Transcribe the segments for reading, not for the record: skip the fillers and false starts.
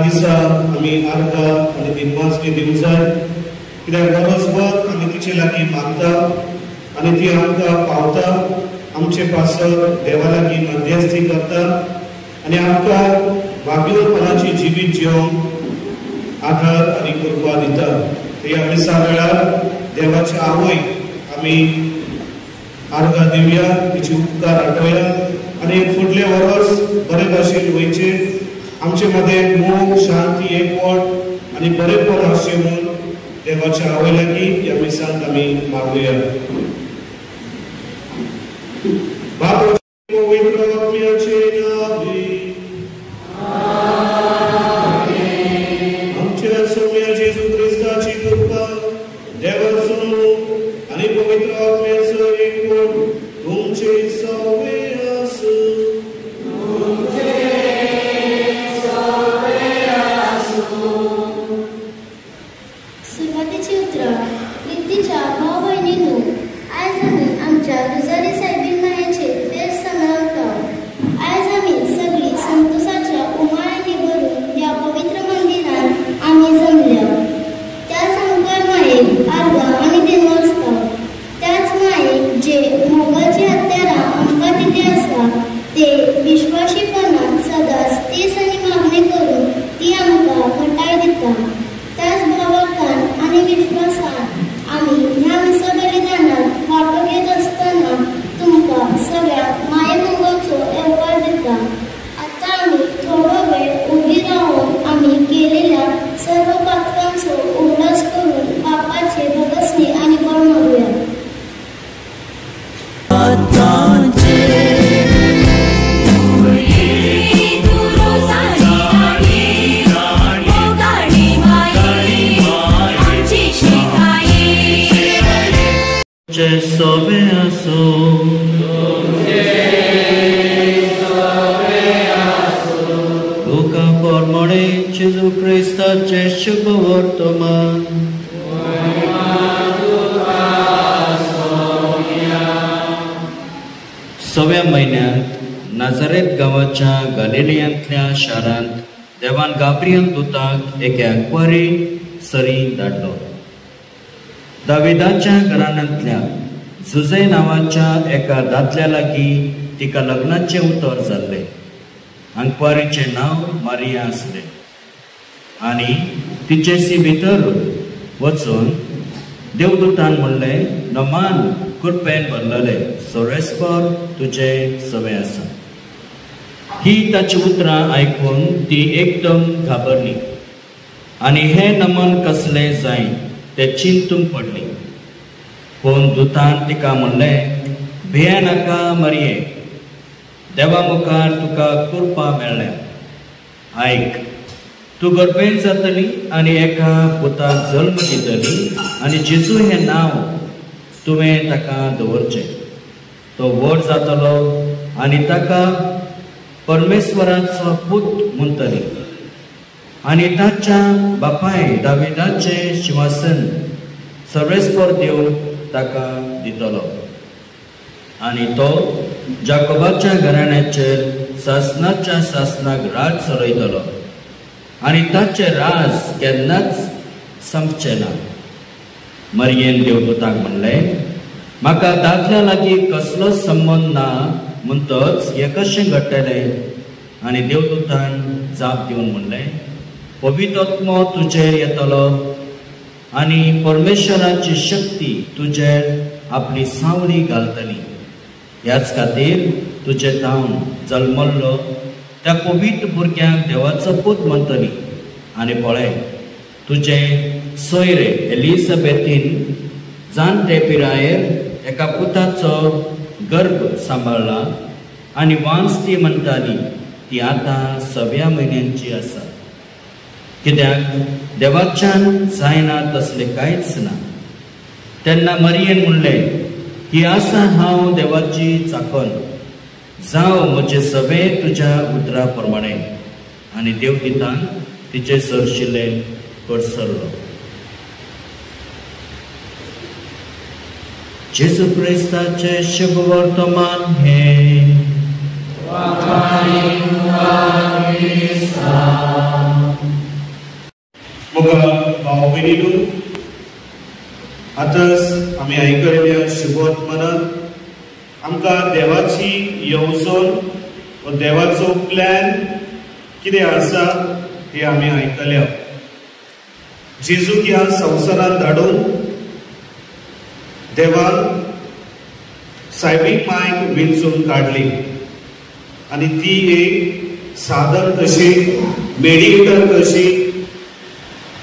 दिसा आमी आर्गां आनी दिनवासनी दिवंक जाय, कित्याक वर्सभर आमी तिचे लागीं मागता आनी ती आमकां पावता. आमचे पासर देवा लागीं मध्यस्थी करता आनी आमकां भाग्योत्पन्नाची जिवीत जिवंक आधार आनी कृपा दिता. ह्या दिसा वेळार देवाच्या आवयक आमी आर्गां दिवया, तिचे उपकार आठवया आनी फुडले वर्स बरे भाशेन वयचे. आमचे मदें मोग, शांती, एकवट आनी बरेपण आसचें म्हूण देवाच्या आवय लागीं ह्या मिसांत आमी मागुया. बाब पवित्र आत्म्याचे नावे आमच्या सौम्या जेजू ख्रिस्ताची कृपा, देवाचो मोग आनी पवित्र आत्म्याचो एकवट तुमचे सगळे आसूं. सुरवातीची उतरां. नितीच्या भाव भयणींनो, आयज आमी आमच्या रुजारी सायबीण मायेचे फेस्त मनयता. आयज आमी सगळीं संतोशाच्या उमाळ्यांनी भरून ह्या पवित्र मंदिरांत आमी जमल्या. त्याच आमकां मायेक आर्गां आनी दिनवासता, त्याच मायेक जे मोगाची हत्यारां आमकां दिली आसा ते विश्वासीपणान सदांच तेस आनी मागणी करून ती आमकां घटाय दिता. त्याच भावार्थान आनी विश्वासान आमी ह्या मिसा बलिदानांत वांटो घेत आसतना तुमकां सगळ्यांक माये मोगाचो येवकार दिता. आतां आमी थोडो वेळ उबी रावन आमी केलेल्या सर्व पातकांचो उगडास करून पापाचे भगसणी आनी बळ मागुया. Sobe aso, Luca formore Gesù Cristo ce शुभवर्तमान. सव्या महिन्यात नाझारेत गावाच्या गलिलियांतल्या शारांत देवान गाब्रियल दूताक एका आंकवारी सरी धाडलो. दाविदाच्या घराण्यांतल्या जुझे नांवाच्या एका दादल्या लागीं तिका लग्नाचे उतर जाल्ले. आंकवारीचें नांव मारिया आसलें आनी तिचेसी भितर वचून देवदूतान म्हणलें, नमान कृपेन भरलेले, सोरेस्पर तुजे सवे आसा. ही ताची उतरां आयकून ती एकदम घाबरली आनी हें नमन कसलें जाय ते चिंतूंक पडली. पूण दुतान तिका म्हणलें, भिये नाका मरिये, देवा मुखार तुका कृपा मेळ्ळ्या. आयक, तूं गर्भेन जातली आनी एका पुताक जल्म दितली आनी जेजू हें नांव तुवें ताका दवरचें. तो व्हड जातलो आनी ताका परमेश्वराचो पूत म्हणटली आनी ताच्या बापाय दाविदाचें सिंहासन सर्वेस्पर देव ताका दितलो आनी तो जाकोबाच्या घराण्याचेर सासनाच्या सासनाक राज चलयतलो आनी ताचें राज केन्नाच संपचें ना. मरियेन देवदूताक म्हणलें, म्हाका दादल्या लागीं कसलोच संबंद ना म्हणटच हें कशें घडटलें? आनी देवदूतान जाप दिवन म्हणलें, पवित्र आत्मो तुजेर येतलो आनी परमेश्वराची शक्ती तुजेर आपली सावळी घालतली. ह्याच खातीर तुजें जावन जल्मल्लो त्या पवित्र भुरग्यांक देवाचो पूत म्हणटली. आनी पळय, तुजे सोयरे एलिझाबेथीन जाणटे पिरायेर एका पुताचो गर्भ सांबाळ्ळा आनी वांस ती म्हणटाली ती आतां 6व्या म्हयन्यांची आसा. कित्याक देवाच्यान जायना तसलें कांयच ना. तेन्ना मरियेन म्हणलें, ही आसा हांव देवाची चाकण, जावं म्हजे सगळें तुज्या उतरा प्रमाणे. आनी देवदितान तिचे सरशिल्लें करसरलो. जेजू क्रिस्ताचे शुभ वर्तमान हे मोगा भाव भयणीनो, आतांच आमी आयकलेल्या शुभवर्तमानांत आमकां देवाची येवजण वा देवाचो प्लॅन कितें आसा हें आमी आयकल्या. जेजूक ह्या संवसारांत धाडून देवान सायबीक मांयक वेंचून काडली आनी ती एक साधन कशी, मेडिएटर कशी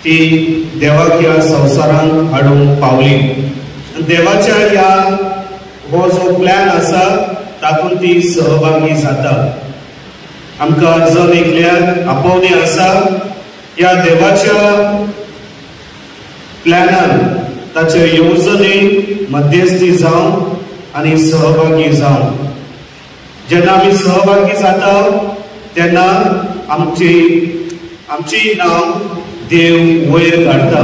ती देवाक ह्या संवसारांत हाडून पावली. देवाच्या ह्या हो जो प्लॅन आसा तातूंत ती सहभागी जाता. आमकां जर एकल्याक आपोवणी आसा ह्या देवाच्या प्लॅनान, ताचे येवजणेक मध्यस्थी जावं आनी सहभागी जावं. जेन्ना आमी सहभागी जाता तेन्ना आमची नांव देव वयर काडटा.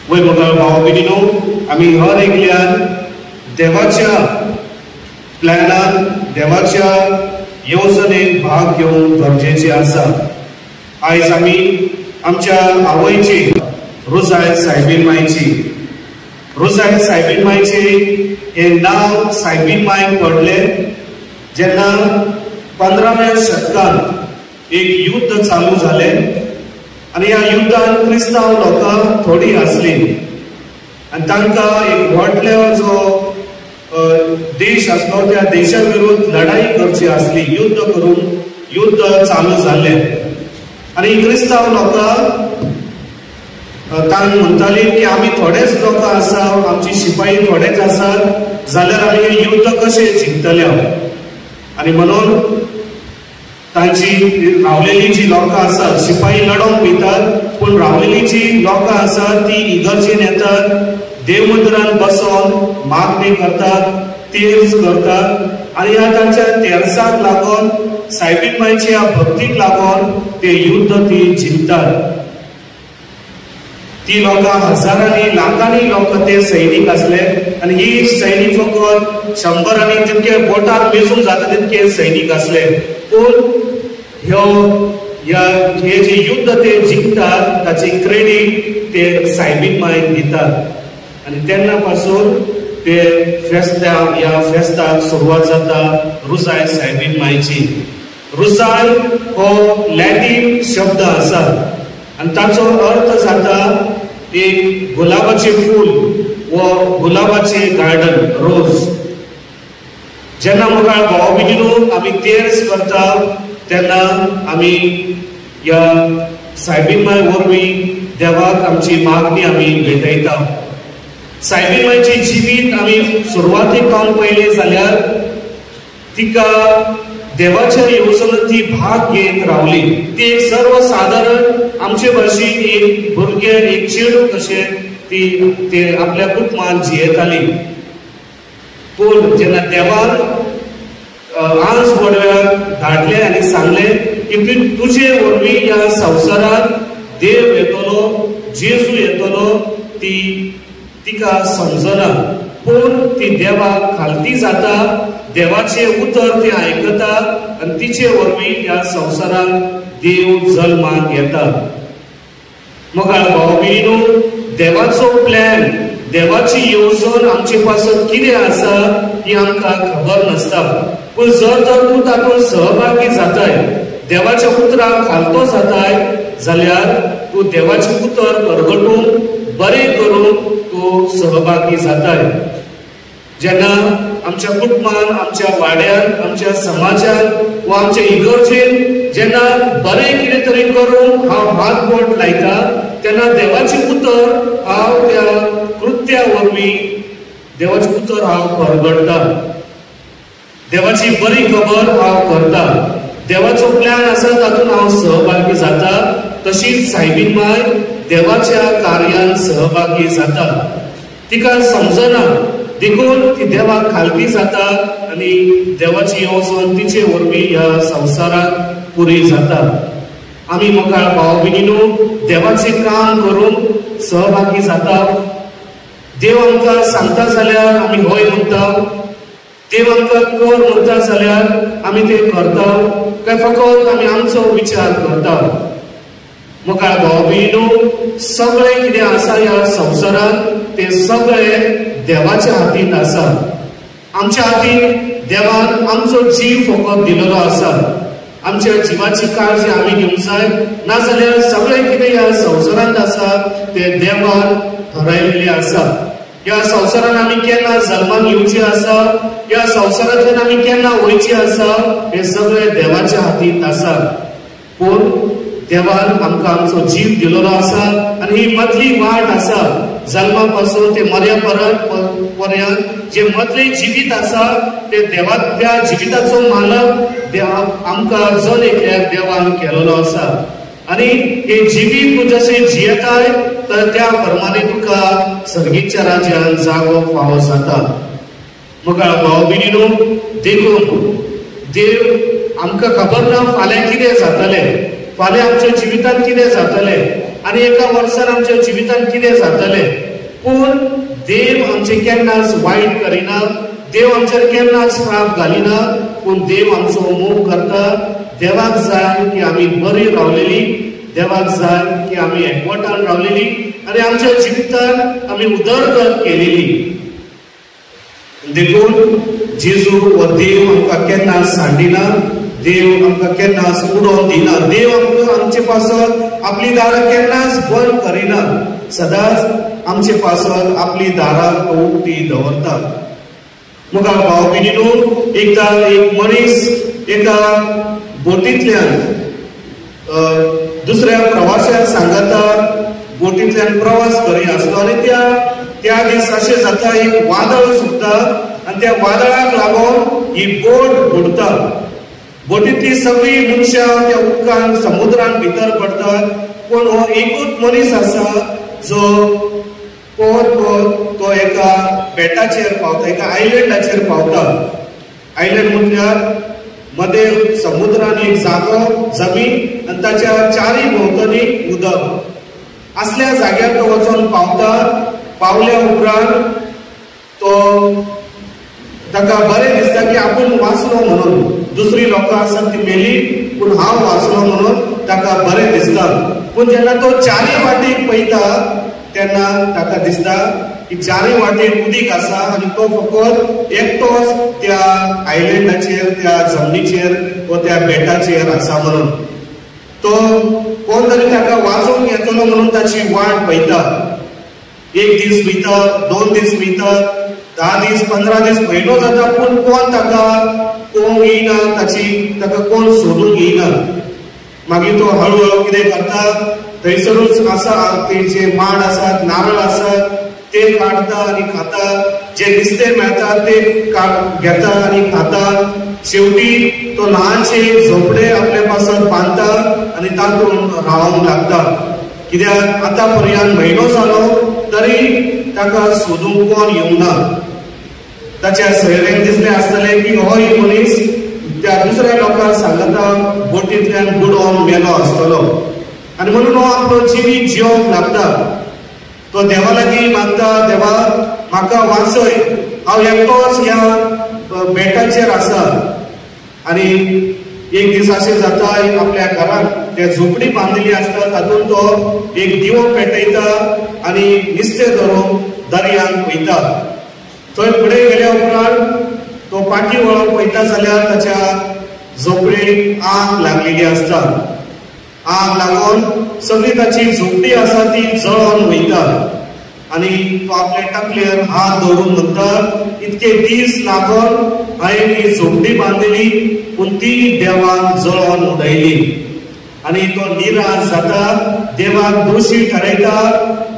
वयर म्हाका भाव भयणीनो, आमी हर एकल्यान देवाच्या प्लॅनान, देवाच्या येवजणेक भाग घेवंक गरजेचे आसा. आयज आमी आमच्या आवयची रोजाय सायबीण मांयची, रोजाय सायबीण मांयचे हे नांव सायबीण मांयक पडलें जेन्ना 15व्या शतकांत एक युद्ध चालू जालें आनी ह्या युद्धांत क्रिस्तांव लोकां थोडी आसली आनी तांकां एक व्हडलो जो देश आसलो त्या देशा विरुद्ध लढाई करची आसली. युद्ध करून युद्ध चालू जाल्लें आनी क्रिस्तांव लोकां तांकां म्हणटाली की आमी थोडेच लोक आसा, आमची शिपाई थोडेच आसात, जाल्यार आमी हे युद्ध कशें जिखतले. आनी म्हणून तांची रावलेली जी लोकां आसात, शिपाई लडोंक वयतात पूण रावलेली जी लोकां आसात ती इगर्जेन येतात, देव मंदिरांत बसोन मागणी करतात, तेर्स करतात आनी ह्या तांच्या तेर्साक लागून, सायबीण मांयच्या भक्तीक लागून ते युद्ध ती जिखतात. ती लोकां हजारांनी लाखांनी लोक ते सैनीक आसले आनी ही सैनीक फकत 100 आनी तितके बोटार मेजून जाता तितके सैनीक आसले. पूण हे जे युद्ध ते जिखतात ताची क्रेडीट ते सायबीण मांयक दितात आनी तेन्ना पासून ते ह्या फेस्ताक सुरवात जाता रुजाय सायबीण मांयची. रुजाय हो लॅटीन शब्द आसा आनी ताचो अर्थ जाता एक गुलाबाचे फूल व गुलाबाचे गार्डन, रोज. जेन्ना म्हाका भाव भयणीनो आमी तेर्स करता तेन्ना आमी ह्या सायबीण मांय वरवीं देवाक आमची मागणी आमी भेटयता. सायबीण मांयची जिवीत आमी सुरवातेक पावन पळयलें जाल्यार तिका देवाच्या येवजणेंत ती भाग घेत रावली. ती एक सर्वसाधारण आमचे भाशेन एक भुरगे, एक चेडूं कशें ती आपल्या कुटुंबांत जियेताली. पूण जेन्ना देवान आज वडव्याक धाडले आनी सांगले की तुजे वरवीं ह्या संवसारांत देव येतलो, जेजू येतलो, तिका समजना पूण ती देवाक खालती जाता, देवाचे उतर ती आयकता आनी तिचे वरवीं ह्या संवसारांत देव जल्माक येता. मोगाळ भाव भयणीनो, देवाचो प्लॅन, देवाची येवजण आमचे पासून कितें आसा ही आमकां खबर नासता. पूण जर तूं तातूंत सहभागी जाताय, देवाच्या उतराक खालतो जाताय, जाल्यार तूं देवाचें उतर परगटूंक, बरें करूंक तूं सहभागी जाताय. जेन्ना आमच्या कुटुंबान, आमच्या वाड्यान, आमच्या समाजान वा आमच्या इगर्जेन जेन्ना बरें कितें तरी करूंक हांव हात बोट लायता तेन्ना देवाचें उतर हांव त्या कृत्या वरवीं देवाचें उतर हांव परगटता. देवाची बरी खबर हांव करता. देवाचो प्लॅन आसा तातूंत हांव सहभागी जाता. तशीच सायबीण मांय देवाच्या कार्यान सहभागी जाता. तिका समजना देखून ती देवाक खालती जाता आनी देवाची येवजण तिचे वरवीं ह्या संवसारांत पुरी जाता. आमी मोगाळ भाव भयणीनो देवाचें काम करूंक सहभागी जाता. देव आमकां सांगता जाल्यार आमी होय म्हणटा, देव आमकां कर म्हणटा जाल्यार आमी तें करता काय फकत आमी आमचो विचार करता. मुखार भाव भयणीनो, सगळे कितें आसा ह्या संवसारांत ते सगळे देवाच्या हातींत आसा. आमच्या हातींत देवान आमचो जीव फकत दिलेलो आसा. आमच्या जिवाची काळजी आमी घेवंक जाय, नाजाल्यार सगळे कितें ह्या संवसारांत आसा ते देवान ठरयलेले आसा. ह्या संवसारांत आमी केन्ना जल्माक येवचे आसा, ह्या संवसारांतल्यान आमी केन्ना वयचे आसा, हे सगळे देवाच्या हातींत आसा. पूण देवान आमकां आमचो जीव दिलेलो आसा आनी ही मदली वाट आसा. जल्मा पासून ते मर्या पर्यंत जे मदले जिवीत आसा ते त्या जिविताचो मालक आमकां जण एकल्याक देवान केलेलो आसा. आनी हे जिवीत तूं जशें जियेताय तर त्या प्रमाणे तुका सर्गीच्या राज्यांत जागो फावो जाता. मुखार भाव भयणीनो, देखून देव आमकां खबर ना फाल्यां कितें जातलें, फाल्यां आमच्या जिवितांत कितें जातलें आनी एका वर्सान आमच्या जिवितांत कितें जातलें. पूण देव आमचें केन्नाच वायट करिना, देव आमचेर केन्नाच श्राप घालिना. पूण देव आमचो मोग करता. देवाक जाय की आमी बरी रावलेली, देवाक जाय की आमी एकवटान रावलेली आनी आमच्या जिवितांत आमी उदरगत केलेली. देखून जेजू हो देव आमकां केन्नाच सांडिना, देव आमकां केन्नाच उडोवन दिना. देव आमकां आमचे पासत आपली दारां केन्नाच बंद करिना. सदांच आमचे पासत आपली दारां उक्ती दवरता. मुखार भाव भयणीनो, एकदां एक मनीस एका बोटींतल्यान दुसऱ्या प्रवाशाक सांगता, बोटींतल्यान प्रवास करी आसलो आनी त्या दीस अशें जाता एक वादळ सुट्टा आनी त्या वादळाक लागून ही बोट बुडता. बोटींतली सगळीं मनशां त्या उदकांत समुद्रांत भितर पडतात. पूण हो एकूच मनीस आसा जो पोवत तो एका बेटाचेर पावता, एका आयलँडाचेर पावता. आयलँड म्हटल्यार मदें समुद्रान एक जागो, जमीन आनी ताच्या चारी भोंवतणी उदक. असल्या जाग्यार तो वचून पावता. पावल्या उपरांत ताका बरें दिसता की आपूण वाचलो म्हणून. दुसरी लोकां आसात ती मेली पूण हांव वाचलो म्हणून ताका बरें दिसता. पूण जेन्ना तो चारी वाटेक पळयता तेन्ना ताका दिसता की चारी वाटेक उदीक आसा आनी तो फकत एकटोच त्या आयलँडाचेर, त्या जमनीचेर वा त्या बेटाचेर आसा म्हणून. तो कोण तरी ताका वाचूंक येतलो म्हणून ताची वाट पळयता. एक दीस वयता, 2 दीस वयता, 10 दीस, 15 दीस, म्हयनो जाता पूण कोण ताका कोण येयना, ताका कोण सोदूंक येयना. मागीर तो हळूहळू कितें करता, थंयसरूच आसा ते जे माड आसात, नारळ आसात ते काडटा आनी खाता. जे नुस्तें मेळटा ते घेता आनी खाता. शेवटी तो ल्हानशे झोपडे आपल्या पासत बांदता आनी तातूंत रावंक लागता. कित्याक आतां पर्यंत म्हयनो जालो तरी ताका सोदूंक कोण येवना. ताच्या सोयऱ्यांक दिसलें आसतलें की हो एक मनीस त्या दुसऱ्या लोकांक सांगता बोटींतल्यान बुडोवन मेलो आसतलो आनी म्हणून हो आपलो जिवीत जिवंक लागता. तो देवा लागीं मागता, देवा म्हाका वाचय, हांव एकटोच ह्या बेटाचेर आसा. आनी एक दीस अशें जाता, आपल्या घरांत ते झोपडी बांदिल्ली आसता तातूंत तो एक दिवो पेटयता आनी नुस्तें धरून दर्यांत वयता. थंय फुडें गेल्या उपरांत तो पाटी वळोन पळयता जाल्यार ताच्या झोपडेक आग लागलेली आसता. आग लागून सगळी ताची झोपडी आसा ती जळोन वयता. आनी तो आपल्या तकलेर हात दवरून म्हणटा, इतके दीस लागून हांवें ही झोपडी बांदिली पूण ती देवान जळोवन उडयली. आनी तो निराश जाता, देवाक दोशी ठरयता,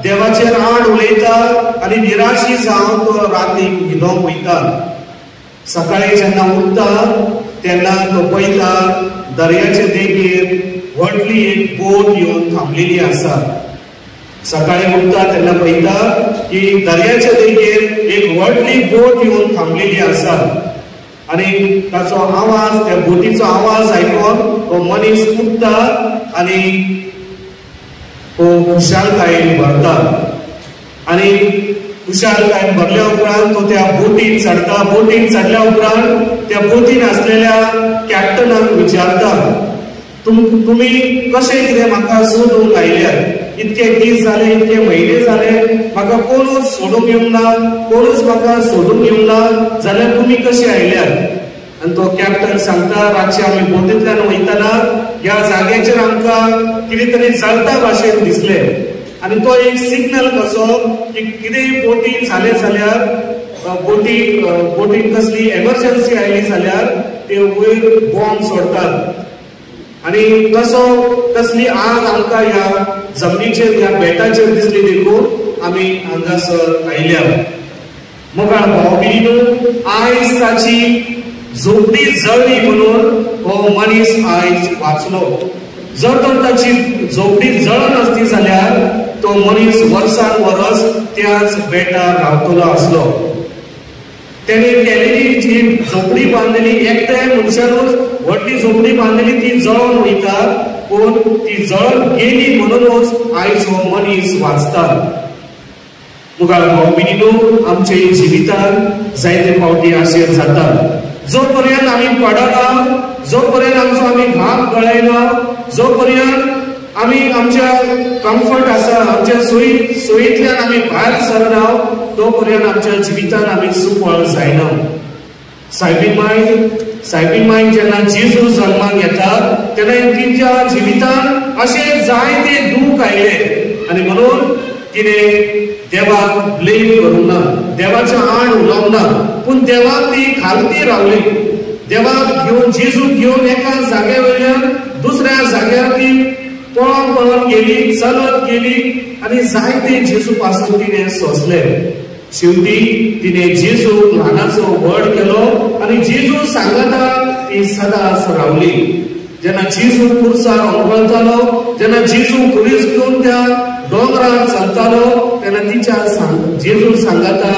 देवाचेर आड उलयता आनी निराशी जावन तो रातीक न्हिदोंक वयता. सकाळी जेन्ना उठता तेन्ना तो पळयता दर्याचे देगेर व्हडली एक बोट येवन थांबलेली आसा. सकाळी उठता तेन्ना पळयता की दर्याचे देगेर एक व्हडली बोट येवन थांबलेली आसा. आनी ताचो आवाज, त्या बोटीचो आवाज आयकून तो मनीस उठता आनी तो खुशालकायेन भरता. आनी खुशालकायेन भरल्या उपरांत तो त्या बोटीन चडटा. बोटीन चडल्या उपरांत त्या बोटीन आसलेल्या कॅप्टनाक विचारता तुम्ही कशे कितें म्हाका सोडूंक आयल्यात? इतके दीस जाले, इतके म्हयने जाले, म्हाका कोणूच सोडूंक येवंक ना, कोणूच म्हाका सोडूंक येवंक ना, जाल्यार तुम्ही कशे आयल्यात? आणि तो कॅप्टन सांगता, रातचे आमी बोटींतल्यान वयताना ह्या जाग्याचेर आमकां कितें तरी जळटा भाशेन दिसले आणि तो एक सिग्नल कसो की कितेंय बोटी जाले जाल्यार बोटीक कसली एमर्जन्सी आयली जाल्यार ते वयर बॉम्ब सोडतात आणि तसली आग आमकां ह्या जमनीचेर ह्या बेटाचेर दिसली देखून आमी हांगासर आयल्या. मोगाळ भाव भयणीनो, आयज ताची झोपडी जळ्ळी म्हणून हो मनीस आयज वाचलो. जर तर ताची झोपडी जळन असती जाल्यार तो मनीस वर्सान वरस त्याच बेटार रावतलो आसलो. त्याने केलेली जी झोपडी बांधलेली एकट्या मनशानूच व्हडली झोपडी बांधलेली ती जळून वयता, पूण ती जळून गेली म्हणूनच आयज हो मनीस वाचता. मुगाळ भाव भयणीनो, आमचे जिवितान जायते फावटी अशें जाता. जो पर्यंत आमी पडना, जो पर्यंत आमचो आमी घाम गळयना, जो पर्यंत आमी आमच्या कम्फर्ट आसा, आमच्या सोयींतल्यान आमी भायर सरना, तो पर्यंत आमच्या जिवितान आमी सुफळ जायना. सायबीन मांय जेन्ना जेजू जल्माक येता तेन्ना तिच्या जिवितान अशे जायते दूख आयले आणि म्हणून तिने देवाक ब्लेम करूंक ना, देवाच्या आड उलोवंक ना, पूण देवाक ती खालती रावली. देवाक घेवन जेजूक घेवन एका जाग्या वयल्यान दुसऱ्या जाग्यार ती पळोवन गेली, चलत गेली आणि जायते जेजू पासून तिने सोंसले. शेवटी तिने जेजूक ल्हानाचो व्हड केलो आणि जेजू सांगता ती सदांच रावली. जेन्ना जेजू कुर्सार ओंकळतालो, जेन्ना जेजू कुडीस घेवन त्या डोंगरार चलतालो तेन्ना तिच्या जेजू सांगता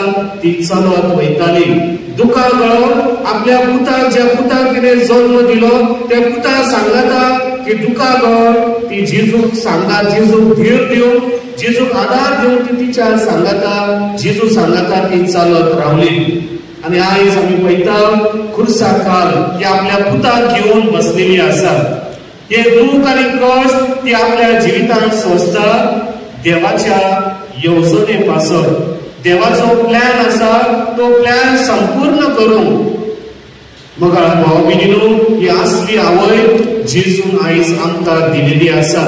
ती चलत वयताली. दुकां गळोवन आपल्या पुताक, ज्या पुताक तिने जल्म दिलो त्या पुताक सांगता की दुकां गळोवन ती जेजूक सांगता, जेजूक धीर दिवन, जेजूक आदार दिवन ती तिच्या सांगता, जेजू सांगता ती चलत रावली. आणि आयज आमी पळयता खुर्साकार की आपल्या पुताक घेवन बसलेली आसा. हे दूख आणि कश्ट ती आपल्या जिवितांत सोंसता देवाच्या येवजणे पासत. देवाचो प्लॅन आसा, तो प्लॅन संपूर्ण करूंक. मोगाळ भाव भयणीनो, ही असली आवय जेजून आयज आमकां दिलेली आसा.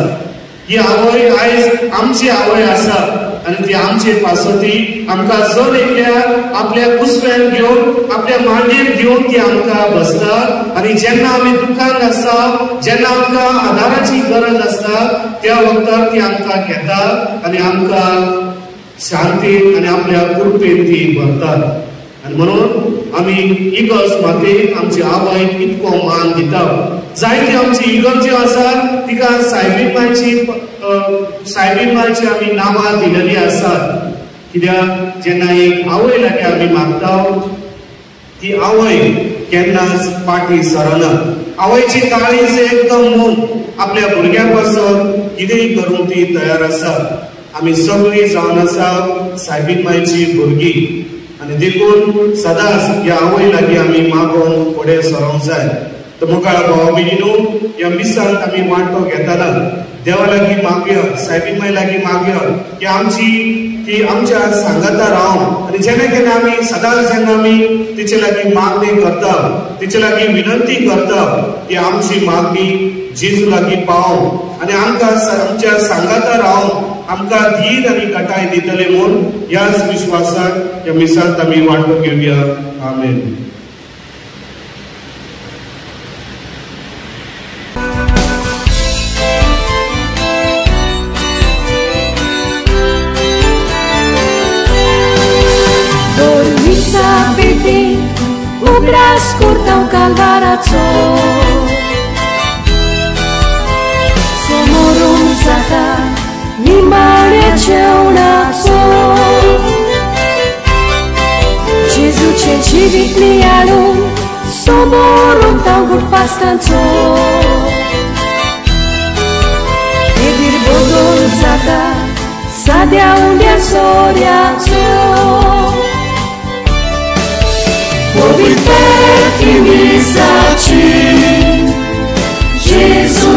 ही आवय आयज आमची आवय आसा आणि ती आमचे पासती आमकां जर एकल्या आपल्या कुसव्यान घेवन, आपल्या मांडयेर घेवन ती आमकां बसता आणि जेन्ना आमी दुखान आसता, जेन्ना आमकां आदाराची गरज आसता त्या वक्तार ती आमकां घेता आणि आमकां शांतीन आणि आपल्या कृपेन ती भरतात. आणि म्हणून आमी इगर्ज मातेक आमची आवयक इतको मान दिता. जायती आमची इगर्जी आसा तिका सायबीन मांयची आमी नांवां दिलेली आसात. कित्याक जेन्ना एक आवय लागीं आमी मागता ती आवय केन्नाच फाटी सरना. आवयची काळीज एकदम मोग आपल्या भुरग्या पासून कितेंय करूंक ती तयार आसा. आमी सगळीं जावन आसा सायबीन मांयची भुरगीं आणि देखून सदांच ह्या आवय लागीं आमी मागोवन फुडें सरोंक जाय. तर मोगाळ भाव भयणीनो, ह्या मिसांत आमी वांटो घेताना देवा लागीं मागया, सायबीन मांय लागीं मागया की ती आमच्या सांगाता रावं. आणि जेन्ना केन्ना आमी सदांच जेन्ना आमी तिचे लागीं मागणी करता, तिचे लागीं विनंती करता, ती आमची मागणी जेजू लागीं पावं आणि आमकां आमच्या सांगाता रावं, आमकां धीर आणि कटाय दितले म्हणून ह्याच विश्वासान ह्या मिसांत आमी वांटो घेवया. आमेन. Obraz curtão calvaraco Somorum zata Nimare ceunazzo Gesù ce civitli alum Somorum taugur pastanzo E birbodon zata Sadea undia soriazzo Poviteti misaci, Gesù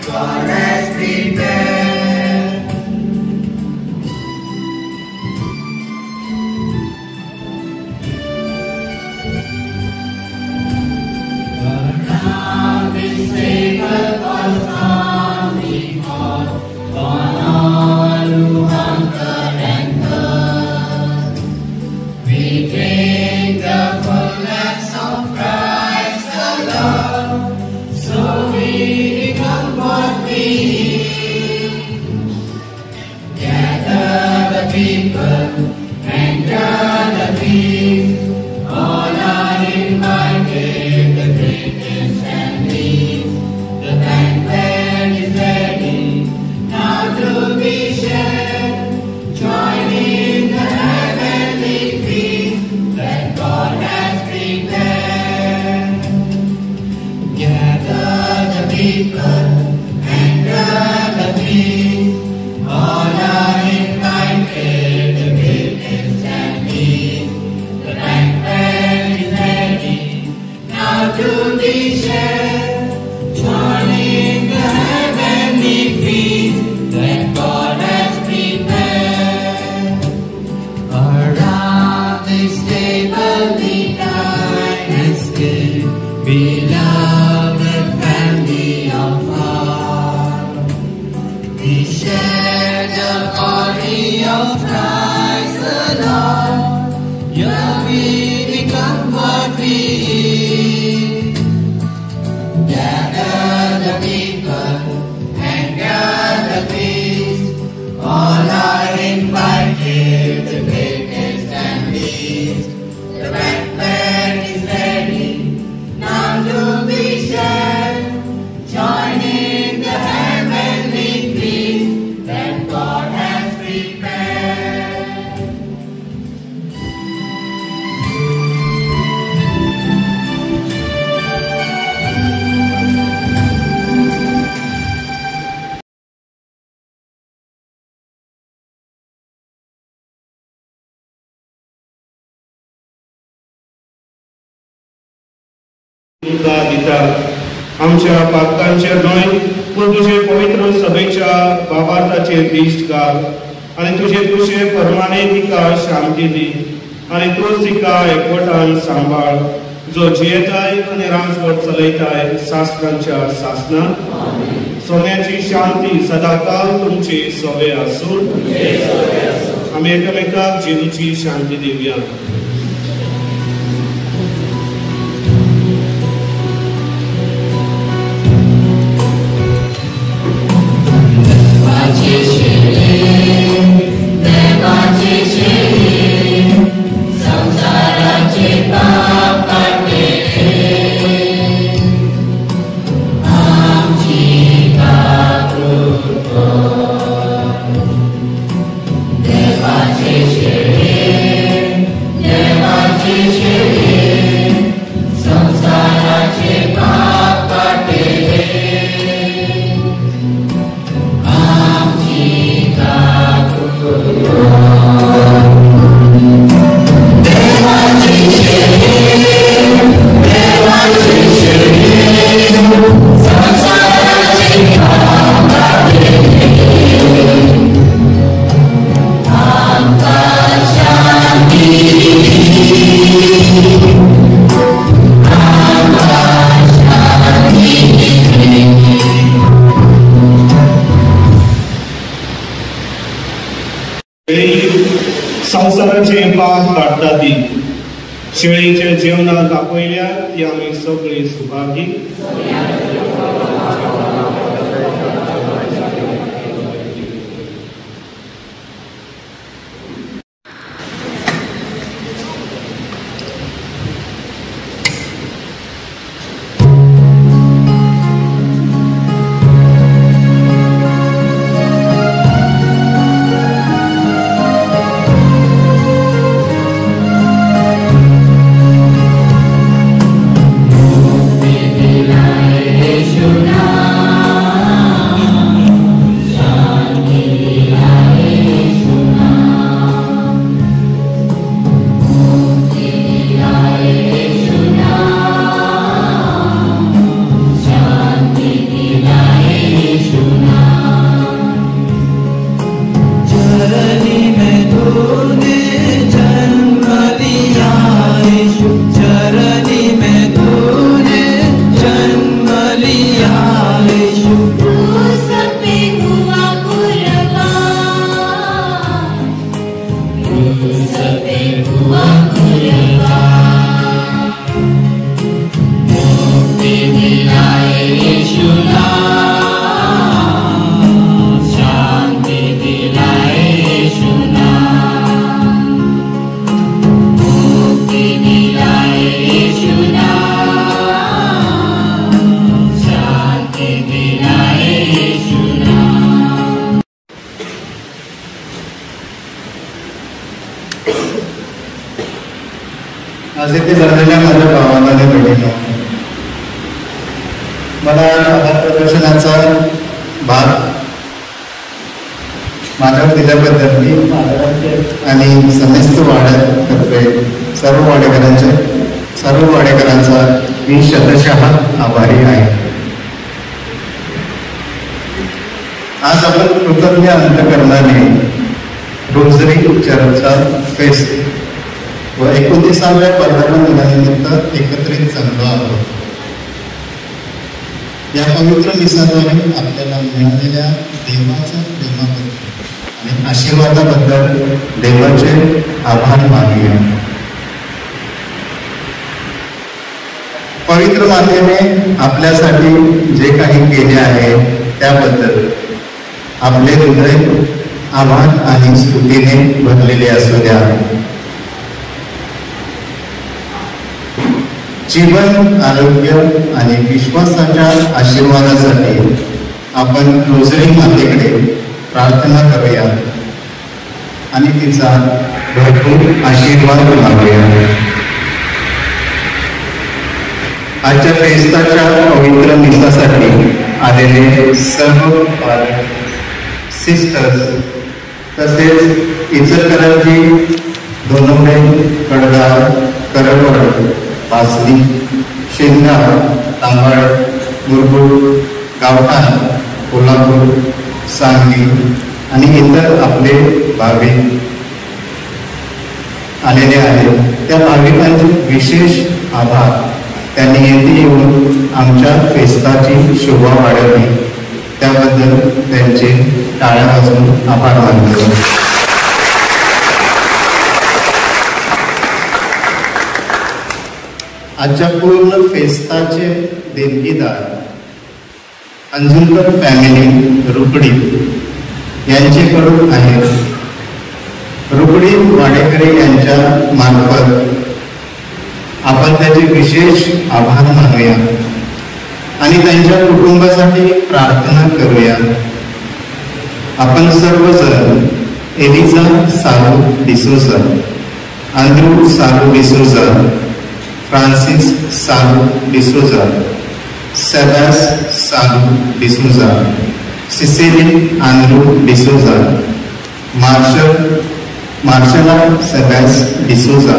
God has prepared. Around this table God's army called, on all who hunger and thirst. We drink the fullness of Christ the Lord, so we become what we eat. Gather the people and gather the feast, all are invited, the greatest and least. The banquet is ready, now to be shared. Join in the heavenly feast that God has prepared. Gather the people and gather the feast, all are invited, the greatest and least. The banquet is ready, now to be shared. Join in the heavenly feast that God has prepared. Around this table we dine and stay, beloved family of God. We share the glory of Christ the Lord. Here we become what we eat. Gather the people and gather the feast, all are invited, the greatest and least. The banquet is ready, now to be shared. Join in the heavenly feast that God has prepared. तुका दिता आमच्या पातकांचेर न्हय पूण तुजे पवित्र सभेच्या बाबाताचेर दिश्ट घाल आनी तुजे कुशे परमाने तिका शांती दी आनी तूच तिका एकवटान सांबाळ जो जियेताय आनी राजवट चलयताय शास्त्रांच्या शासनात. सोन्याची शांती सदाकाळ तुमची सोबे आसूं. आमी एकामेकाक जेजूची शांती दिवया. संसाराचे पाप काढता ती शेळीच्या जेवणात आपयल्या ती आम्ही सगळी सुभागी. Light प्रसिद्धी झालेल्या माझ्या भावाला भेटलो. मला आधार प्रदर्शनाचा भाग माझ्यावर दिल्याबद्दल मी आणि समस्त वाड्यातर्फे सर्व वाडेकरांचा मी शतशः आभारी आहे. आज आपण कृतज्ञ अंतकरणाने रोजरी चर्चचा फेस्ट व 29व्या पदार्पण दिनानिमित्त एकत्रित जमलो आहोत. या पवित्र मिसाद्वारे आपल्याला मिळालेल्या देवाच्या प्रेमाबद्दल आणि आशीर्वादाबद्दल देवाचे आभार मानूया. पवित्र मातेने आपल्यासाठी जे काही केले आहे त्याबद्दल आपले हृदय आभार आणि स्तुतीने भरलेले असू द्या. जीवन, आरोग्य आणि विश्वासाच्या आशीर्वादासाठी आपण रोजरी मातेकडे प्रार्थना करूया आणि तिचा भरपूर आशीर्वाद मागूया. आजच्या फेस्ताच्या पवित्र मिसासाठी आलेले सर्व पालक, सिस्टर्स तसेच इचलकरंजी, दोनवडे, कडगाव, करवड, पासली, शेंगा, तांबड, मुरगुड, गावठाण, कोल्हापूर, सांगली आणि इतर आपले भाविक आलेले आहेत. त्या भाविकांचे विशेष आभार. त्यांनी येथे येऊन आमच्या फेस्ताची शोभा वाढवली त्याबद्दल त्यांचे टाळ्या वाजवून आभार मानतो. आजच्या पूर्ण फेस्ताचे देणगीदार अंजुलकर फॅमिली रुकडी यांच्याकडून आहेत. रुकडी वाडेकरी यांच्या मार्फत आपण त्याचे विशेष आभार मानूया आणि त्यांच्या कुटुंबासाठी प्रार्थना करूया. आपण सर्वजण एलिझा सारू डिसोजा, आंद्रू सारू डिसोजा, फ्रान्सिस सारू डिसोजा, सेबास सारू डिसोजा, सिसिली आंद्रू डिसोजा, मार्शला सेबास डिसोजा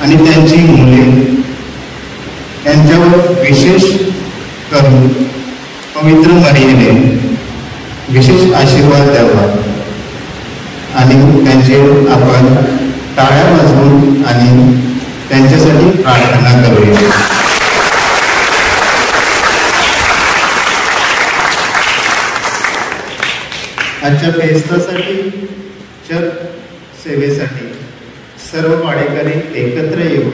आणि त्यांची मुले यांच्यावर विशेष करून पवित्र मरियेने विशेष आशीर्वाद द्यावा आणि त्यांचे आपण टाळ्या वाजवून आणि त्यांच्यासाठी प्रार्थना करूया. आजच्या फेस्तासाठी चर्च सेवेसाठी सर्व वाडेकरी एकत्र येऊन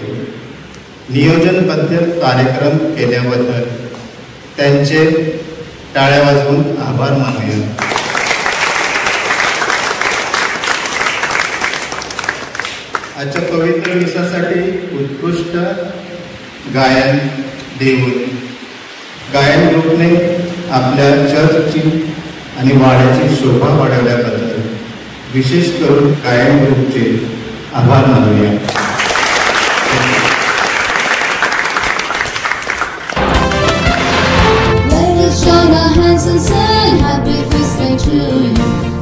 नियोजनबद्ध कार्यक्रम केल्याबद्दल त्यांचे टाळ्या वाजवून आभार मानूया. आजच्या पवित्र मिसासाठी उत्कृष्ट गायन देऊन गायन ग्रुपने आपल्या चर्चची आणि वाड्याची शोभा वाढवल्याबद्दल विशेष करून गायन ग्रुपचे आभार मानूया. Let us join our hands and sing happy feast day to you.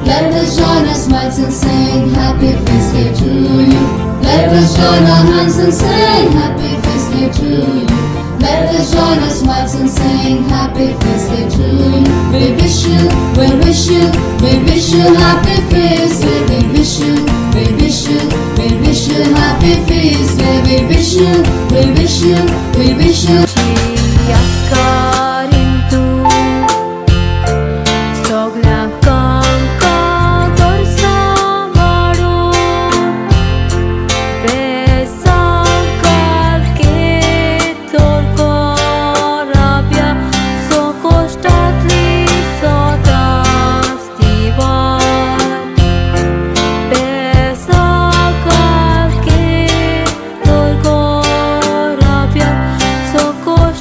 Let us join our smiles and sing happy feast day to you. Let us join our hands and sing happy feast day to you. Let us join our smiles and sing happy feast day to you. We wish you, we wish you, we wish you happy feast day. We wish you, we wish you, we wish you happy feast day. We wish you, we wish you, we wish you. Socorro.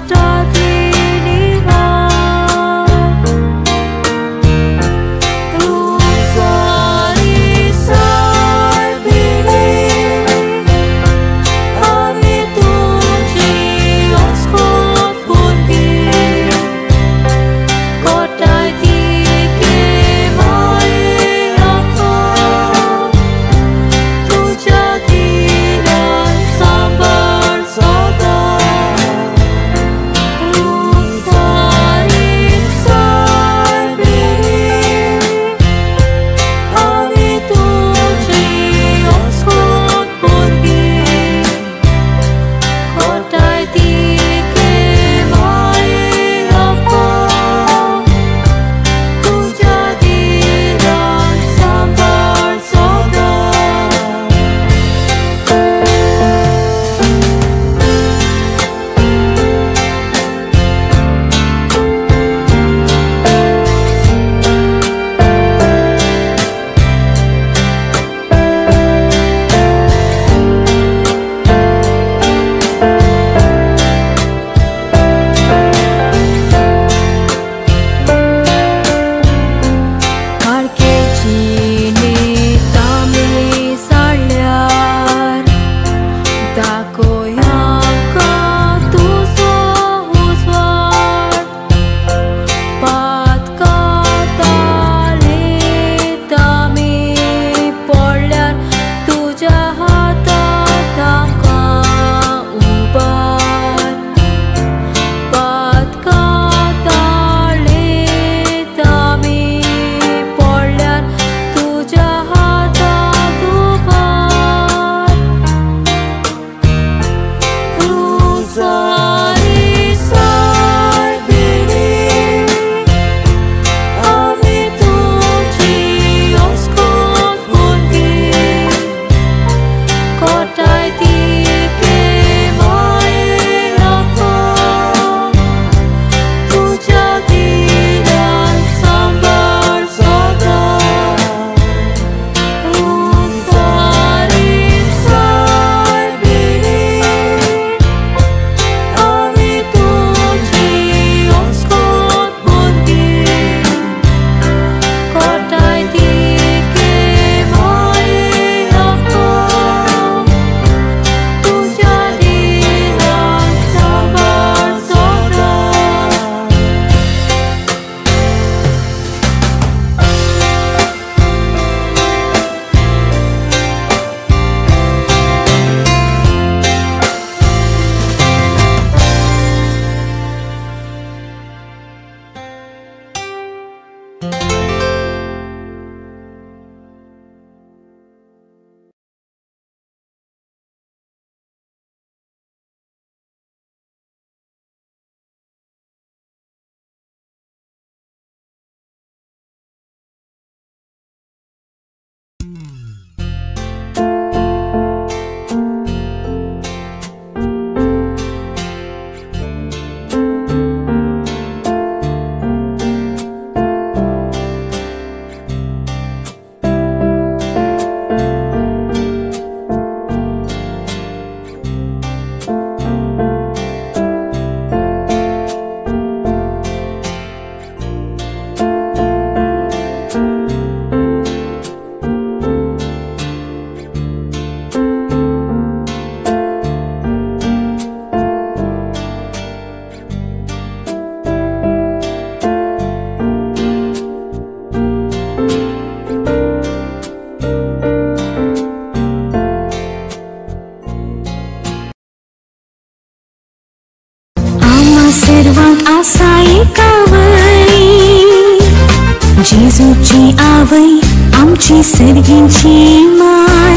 जेजूची आवय आमची सर्गींची माय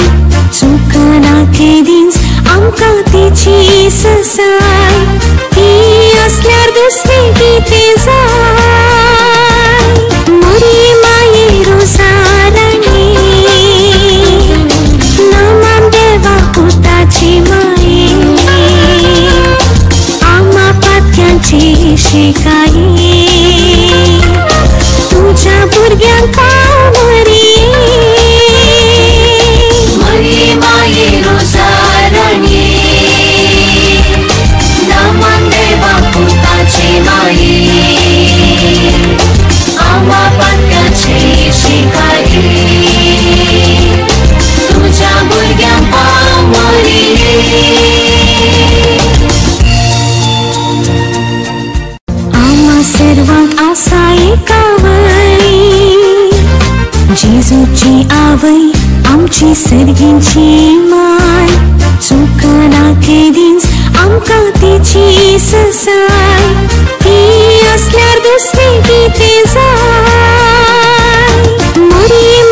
चुकना केदींच आमकां तिची ससाय ती असल्यार दुसरी कितें जाय मोरी माये रोजाराणी नमान देवा पुताची माये आमा पात्यांची शिकाये तुझ्या भुरग्यांक मरी मरी माये रोजाराणी नमान देवा पुताची माये आमा पात्यांची शिकाये तुझ्या भुरग्यांक मरी सर्वांक आसा एकावरी जेजूची आवय आमची सर्गींची माय चुकना केदींच आमकां तिची ससाय ती असल्यार दुसरी कितें जाय मोरी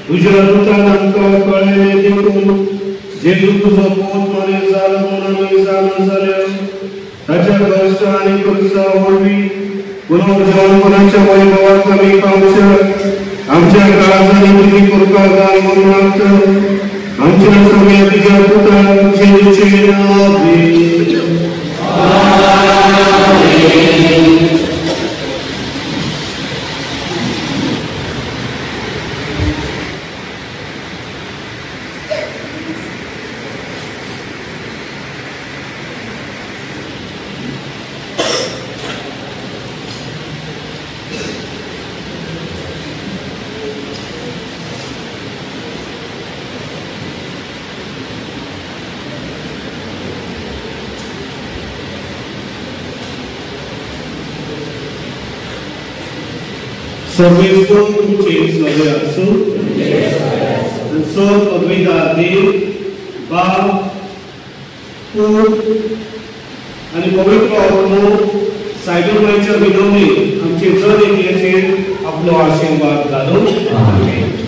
तुझ्या दुतान आमकां कळयलें देखून जेजू तुजो पोत मनीस जालो म्हूण आमी जाणून जाल्यो ताच्या कश्ट आनी क्रुसा वरवीं पुनर्जन्मनाच्या वैभवाक आमी पावच्या आमच्या काळजांनी तुजी कृपा घाल म्हूण मागता आमच्या सगळ्या तुज्या पुतान जेजूचें नांव दी सर्वेश्वर तुमचे सगळे असो सर पदवीदार देव बाप पूत आणि पवित्र आत्मो सायबीरमाईच्या विनवणी आमचे जर एकल्याचेर आपलो आशीर्वाद घालून